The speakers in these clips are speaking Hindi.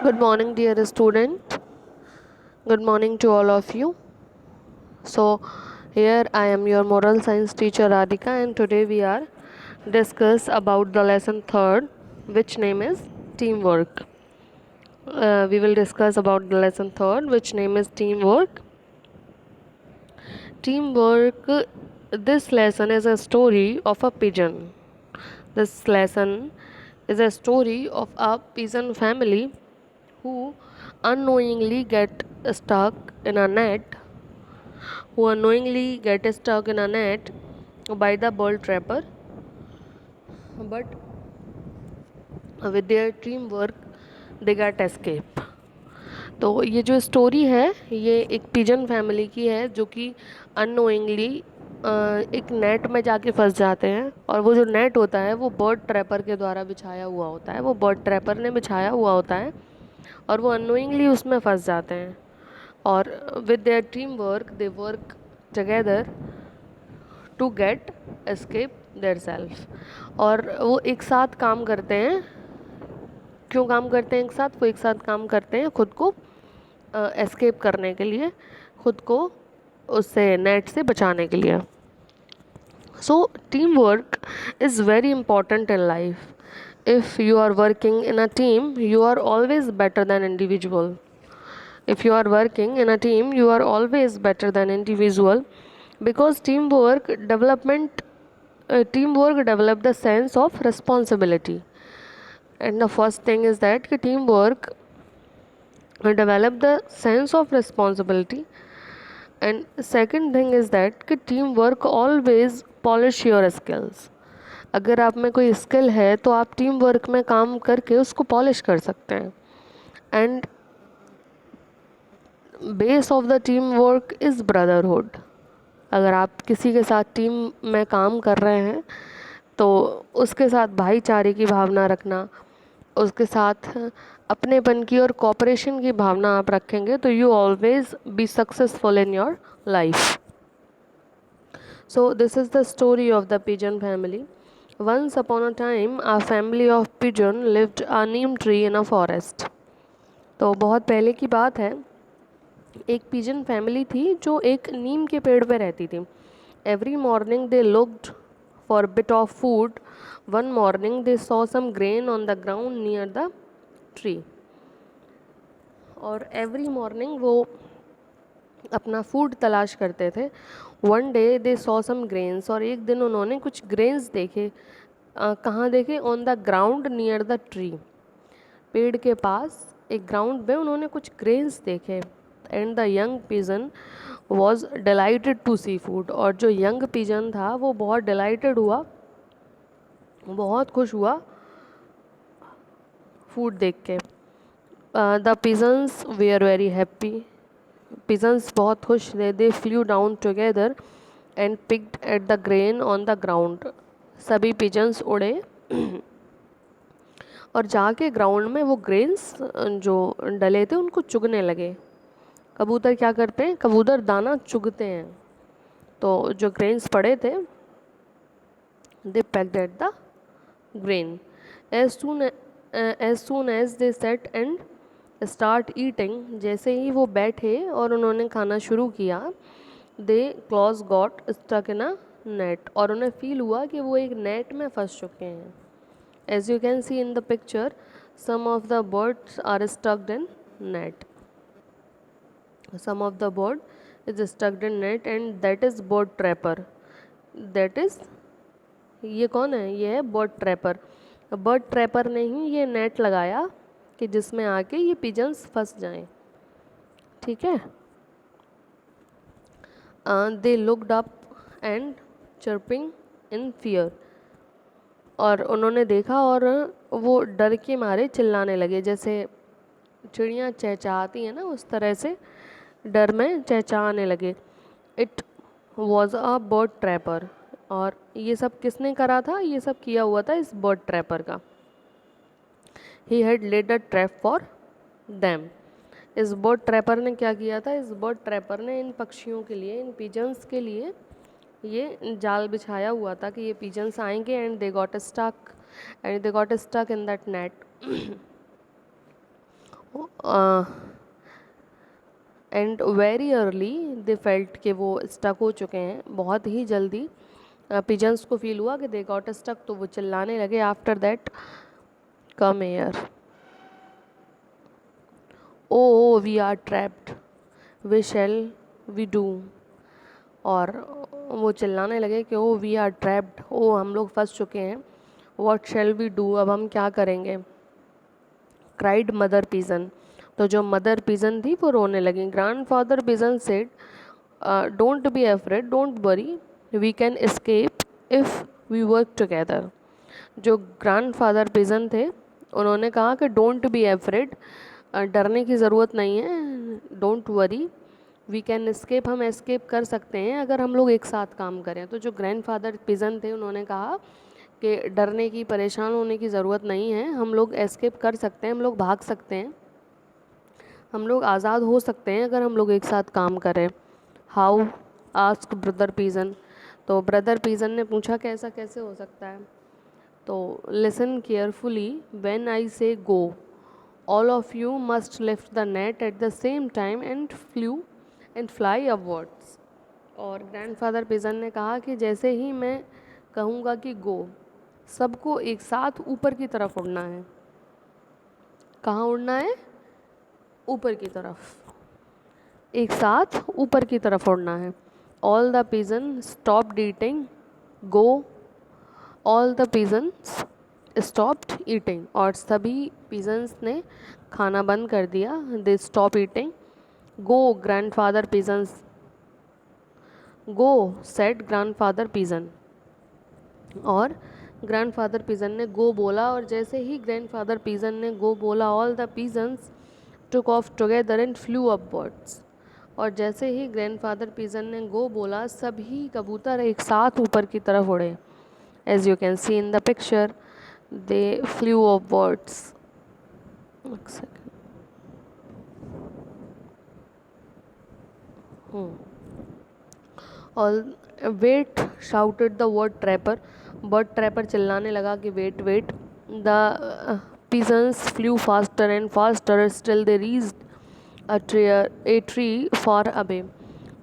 Good morning, dear student. Good morning to all of you. So, here I am your moral science teacher Radhika, and today we are discuss about the lesson third, which name is teamwork. We will discuss about the lesson third, which name is teamwork. Teamwork. This lesson is a story of a pigeon. This lesson is a story of a pigeon family who unknowingly get stuck in a net who unknowingly get stuck in a net by the bird trapper, but with their teamwork they get escape. तो ये जो स्टोरी है ये एक पिजन फैमिली की है जो कि अननोइंगली एक नेट में जाके फंस जाते हैं, और वो जो नेट होता है वो बर्ड ट्रैपर के द्वारा बिछाया हुआ होता है, वो बर्ड ट्रैपर ने बिछाया हुआ होता है और वो अननोइंगली उसमें फंस जाते हैं। और with their team work they work together to get escape their self. और वो एक साथ काम करते हैं। क्यों काम करते हैं एक साथ? वो एक साथ काम करते हैं खुद को एस्केप करने के लिए, खुद को उससे नेट से बचाने के लिए। So team work is very important in life. If you are working in a team you are always better than individual. If you are working in a team, you are always better than individual, because teamwork develop the sense of responsibility. And the first thing is that teamwork develop the sense of responsibility, and second thing is that teamwork always polish your skills. अगर आप में कोई स्किल है तो आप टीम वर्क में काम करके उसको पॉलिश कर सकते हैं। And base of the team work is brotherhood. अगर आप किसी के साथ टीम में काम कर रहे हैं तो उसके साथ भाईचारे की भावना रखना, उसके साथ अपनेपन की और कोऑपरेशन की भावना आप रखेंगे तो you always be successful in your life. So this is the story of the pigeon family. Once upon a time a family of pigeon lived a neem tree in a forest। तो बहुत पहले की बात है, एक पिजन फैमिली थी जो एक नीम के पेड़ पे रहती थी। Every morning they looked for bit of food. One morning they saw some grain on the ground near the tree. और एवरी मॉर्निंग वो अपना फूड तलाश करते थे। One day they saw some grains, और एक दिन उन्होंने कुछ ग्रेन्स देखे। कहाँ देखे? On the ground near the tree. पेड़ के पास एक ग्राउंड में उन्होंने कुछ ग्रेन्स देखे। And the young pigeon was delighted to see food. और जो यंग पिजन था वो बहुत डिलाइटेड हुआ, बहुत खुश हुआ फूड देख के। The pigeons were very happy. Pigeons बहुत खुश थे। They flew down together and picked at the grain on the ground. सभी पिजन्स उड़े और जाके ग्राउंड में वो ग्रेन्स जो डले थे उनको चुगने लगे। कबूतर क्या करते हैं? कबूतर दाना चुगते हैं। तो जो ग्रेन्स पड़े थे they pecked at the grain. As soon as they sat and start eating, जैसे ही वो बैठे और उन्होंने खाना शुरू किया, they claws got stuck in a net. और उन्हें फील हुआ कि वो एक नेट में फंस चुके हैं। As you can see in the picture some of the birds are stucked in net. Some of the bird is stuck in net and that is bird trapper. That is, ये कौन है? ये है बर्ड ट्रैपर। बर्ड ट्रैपर ने ही ये नेट लगाया कि जिसमें आके ये पिजन्स फंस जाएं। ठीक है। They looked up and chirping in fear. और उन्होंने देखा और वो डर के मारे चिल्लाने लगे, जैसे चिड़ियाँ चहचहाती हैं ना उस तरह से डर में चहचहाने लगे। It was a bird trapper. और ये सब किसने करा था? ये सब किया हुआ था इस बर्ड ट्रैपर का। He had laid a trap for them. इस बर्ड ट्रैपर ने क्या किया था? इस बर्ड ट्रैपर ने इन पक्षियों के लिए, इन पिजन्स के लिए ये जाल बिछाया हुआ था कि ये पिजन्स आएंगे and they got stuck in that net. And very early they felt कि वो स्टक हो चुके हैं, बहुत ही जल्दी पिजन्स को फील हुआ कि दे गॉट स्टक, तो वो चिल्लाने लगे, after that come air, oh we are trapped, we shall we do. और वो चिल्लाने लगे कि ओ वी आर ट्रैप्ड, ओ हम लोग फंस चुके हैं, व्हाट शैल वी डू, अब हम क्या करेंगे। क्राइड मदर पिजन, तो जो मदर पिजन थी वो रोने लगी। Grandfather pigeon said don't be afraid, don't worry, we can escape if we work together. जो ग्रैंडफादर पिजन थे उन्होंने कहा कि डोंट बी अफ्रेड, डरने की ज़रूरत नहीं है, don't worry, we can escape, हम एस्केप कर सकते हैं अगर हम लोग एक साथ काम करें। तो जो ग्रैंडफादर पिजन थे उन्होंने कहा कि डरने की, परेशान होने की ज़रूरत नहीं है, हम लोग एस्केप कर सकते हैं, हम लोग भाग सकते हैं, हम लोग आज़ाद हो सकते हैं अगर हम लोग एक साथ काम करें। हाउ आस्क ब्रदर पिजन, तो ब्रदर पिजन ने पूछा कि ऐसा कैसे हो सकता है। तो listen carefully when I say go, all of you must lift the net at the same time and fly upwards. और ग्रैंडफादर पिजन ने कहा कि जैसे ही मैं कहूँगा कि गो, सबको एक साथ ऊपर की तरफ उड़ना है। कहाँ उड़ना है? ऊपर की तरफ, एक साथ ऊपर की तरफ उड़ना है। All the pigeon stopped eating, go, all the pigeons stopped eating, और सभी पिजन्स ने खाना बंद कर दिया, they stop eating. Go grandfather pigeons, go said grandfather pigeon, और ग्रैंडफादर पिजन ने गो बोला, और जैसे ही ग्रैंडफादर पिजन ने गो बोला, all the pigeons took off together and flew upwards, और जैसे ही ग्रैंडफादर पिजन ने गो बोला, सभी कबूतर एक साथ ऊपर की तरफ उड़े। As you can see in the picture, they flew upwards. एक second, all wait shouted the bird trapper, bird trapper चिल्लाने लगा कि wait wait. The pigeons flew faster and faster, still they reached a tree far away.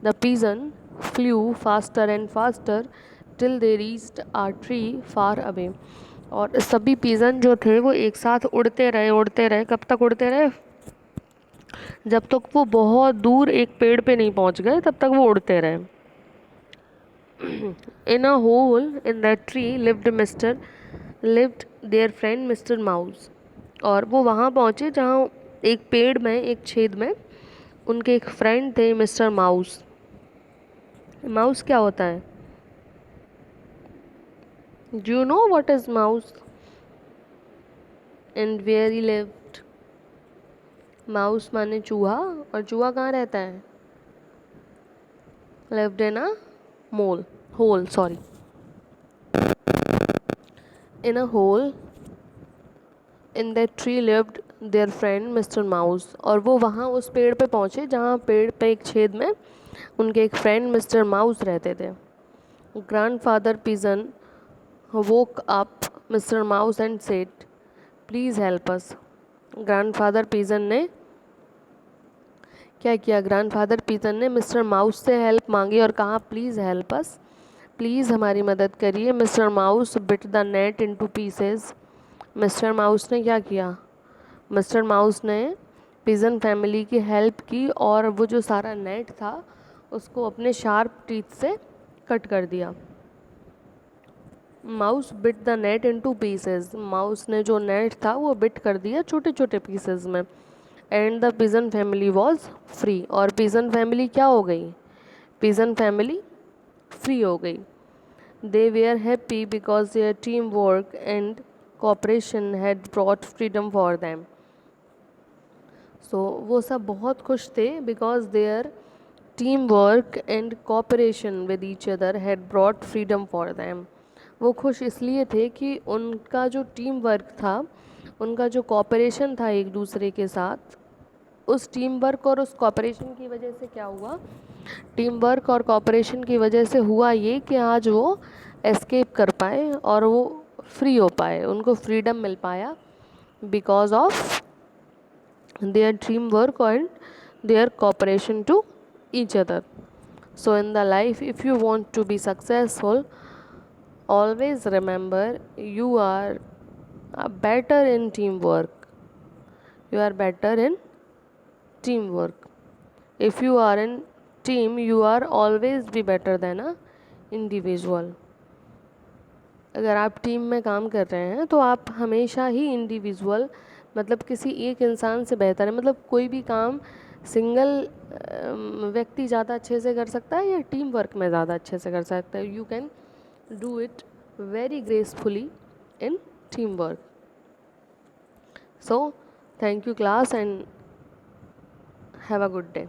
The pigeon flew faster and faster till they reached a tree far away. और सभी पिजन जो थे वो एक साथ उड़ते रहे, कब तक उड़ते रहे? जब तक वो बहुत दूर एक पेड़ पे नहीं पहुंच गए, तब तक वो उड़ते रहे। In a hole in that tree lived their friend Mr. Mouse. और वो वहाँ पहुँचे जहाँ एक पेड़ में, एक छेद में, उनके एक फ्रेंड थे मिस्टर माउस। माउस क्या होता है? Do you know what is mouse and where he lived? Mouse माने चूहा, और चूहा कहाँ रहता है? Lived in a hole, sorry, in a hole in that tree lived their friend mister mouse. और वो वहाँ उस पेड़ पे पहुँचे जहाँ पेड़ पे एक छेद में उनके एक फ्रेंड मिस्टर माउस रहते थे। Grandfather pigeon woke up Mr. Mouse and said, "Please help us." Grandfather pigeon ने क्या किया? ग्रैंडफादर पिजन ने मिस्टर माउस से हेल्प मांगी और कहा, प्लीज़ हेल्प अस, प्लीज़ हमारी मदद करिए। Mister mouse bit the net into pieces. Mister mouse ने क्या किया? मिस्टर माउस ने पिजन फैमिली की हेल्प की और वो जो सारा नेट था उसको अपने शार्प टीथ से कट कर दिया। Mouse bit the net into pieces, mouse ने जो नेट था वो बिट कर दिया छोटे छोटे पीसेस में। And the pigeon family was free, और पिजन फैमिली क्या हो गई? पिजन फैमिली फ्री हो गई। They were happy because their team work and cooperation had brought freedom for them. So वो सब बहुत खुश थे because their team work and cooperation with each other had brought freedom for them. वो खुश इसलिए थे कि उनका जो टीम वर्क था, उनका जो कोऑपरेशन था एक दूसरे के साथ, उस टीम वर्क और उस कोऑपरेशन की वजह से क्या हुआ? टीम वर्क और कोऑपरेशन की वजह से हुआ ये कि आज वो एस्केप कर पाए और वो फ्री हो पाए, उनको फ्रीडम मिल पाया because of their teamwork and their cooperation to each other. So, in the life, if you want to be successful, always remember you are better in teamwork. You are better in teamwork. If you are in team, you are always be better than a individual. अगर आप टीम में काम कर रहे हैं तो आप हमेशा ही इंडिविजुअल मतलब किसी एक इंसान से बेहतर है. मतलब कोई भी काम सिंगल व्यक्ति ज़्यादा अच्छे से कर सकता है या टीम वर्क में ज़्यादा अच्छे से कर सकता है. You can do it very gracefully in teamwork. So, thank you class and have a good day.